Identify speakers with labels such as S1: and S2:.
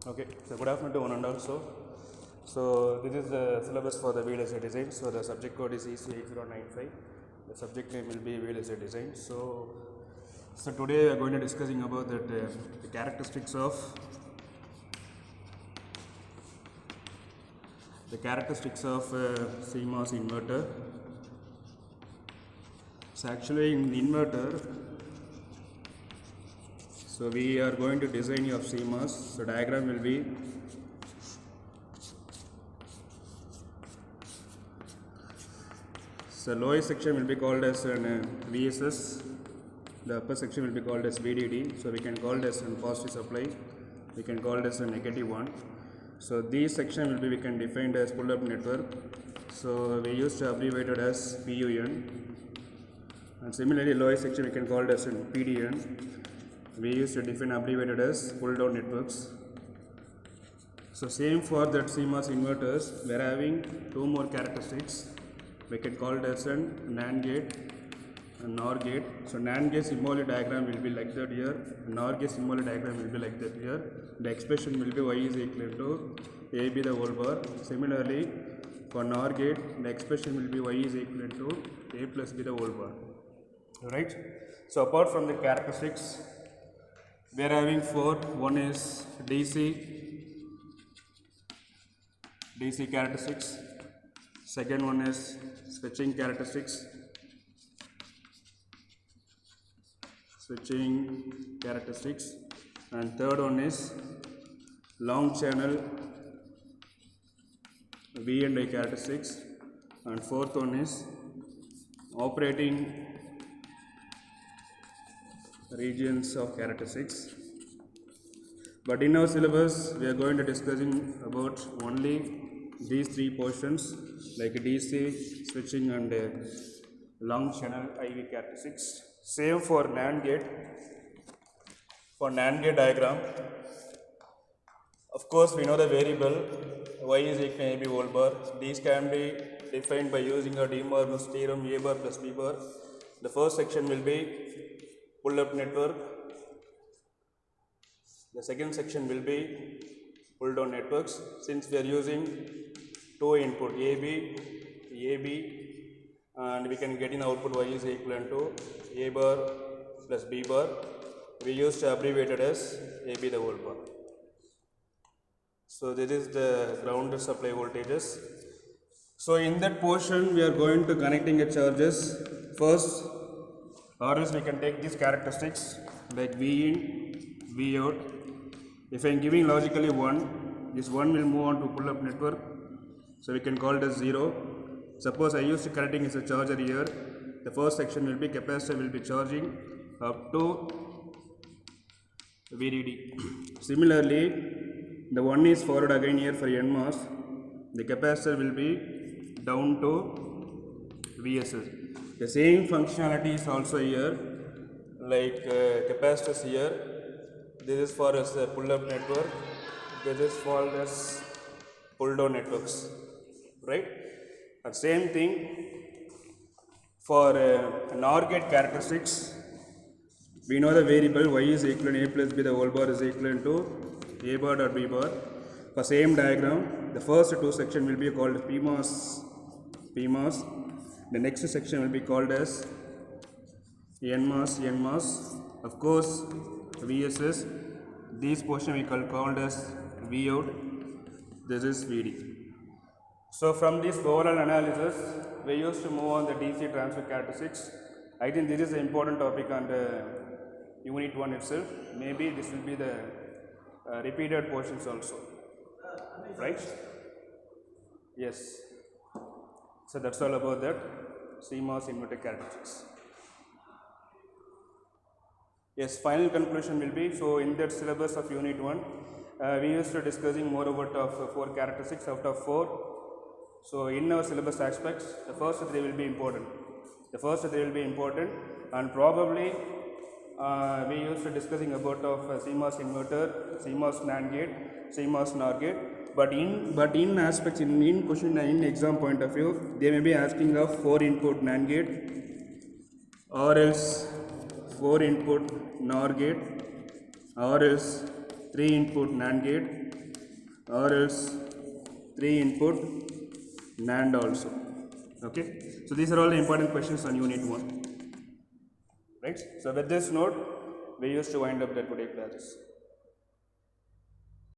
S1: Okay, so good afternoon to one and all. So this is the syllabus for the VLSI Design. So the subject code is EC8095. The subject name will be VLSI Design. So today we are going to discussing about that the characteristics of CMOS inverter. So actually in the inverter, so we are going to design of CMOS. So diagram will be so lowest section will be called as an VSS. The upper section will be called as VDD. So we can call it as a positive supply. We can call it as a negative one. So these section will be we can define as pull-up network. So we used to abbreviate it as PUN. And similarly, lowest section we can call it as a PDN. We used to define abbreviated as pull-down networks. So same for that CMOS inverters, we are having two more characteristics. We can call it as an NAND gate and NOR gate. So NAND gate symbolic diagram will be like that here. NOR gate symbolic diagram will be like that here. The expression will be y is equal to AB the whole bar. Similarly, for NOR gate, the expression will be y is equal to A plus B the whole bar. Right? So apart from the characteristics, we are having four. One is DC characteristics. Second one is switching characteristics. And third one is long channel V and I characteristics. And fourth one is operating regions of characteristics. But in our syllabus, we are going to discussing about only these three portions like DC, switching and long channel IV characteristics. Same for NAND gate. For NAND gate diagram, of course we know the variable y is equal to AB whole bar. These can be defined by using a De Morgan's theorem A bar plus B bar. The first section will be pull-up network. The second section will be pull-down networks. Since we are using two input AB, and we can get in output y is equivalent to A bar plus B bar. We used to abbreviate it as AB the whole bar. So this is the ground supply voltages. So in that portion we are going to connecting a charges. First, or else we can take these characteristics like V in, V out. If I am giving logically 1, this 1 will move on to pull-up network. So we can call it as 0. Suppose I used to connecting as a charger here. The first section will be capacitor will be charging up to VDD. Similarly, the 1 is forward again here for NMOS. The capacitor will be down to VSS. The same functionality is also here, like capacitors here. This is for as a pull-up network. This is called as pull-down networks, right? And same thing for NOR gate characteristics. We know the variable y is equal to A plus B the whole bar is equal to A bar dot B bar. For same diagram, the first two section will be called PMOS. The next section will be called as NMOS. Of course, VSS. This portion we called as V out. This is VD. So from this overall analysis, we used to move on the DC transfer characteristics. I think this is an important topic on the unit 1 itself. Maybe this will be the repeated portions also, right? Yes. So that's all about that CMOS inverter characteristics. Yes, final conclusion will be, so in that syllabus of unit 1, we used to discussing more about of 4 characteristics out of 4. So in our syllabus aspects, the first 3 will be important. And probably we used to discussing about of CMOS inverter, CMOS NAND gate, CMOS NOR gate. But in aspects in question in exam point of view, they may be asking of 4 input NAND gate or else 4 input NOR gate or else 3 input NAND gate, or else 3 input NAND also. Okay, so these are all the important questions on unit 1. Right, so with this note we used to wind up the today classes.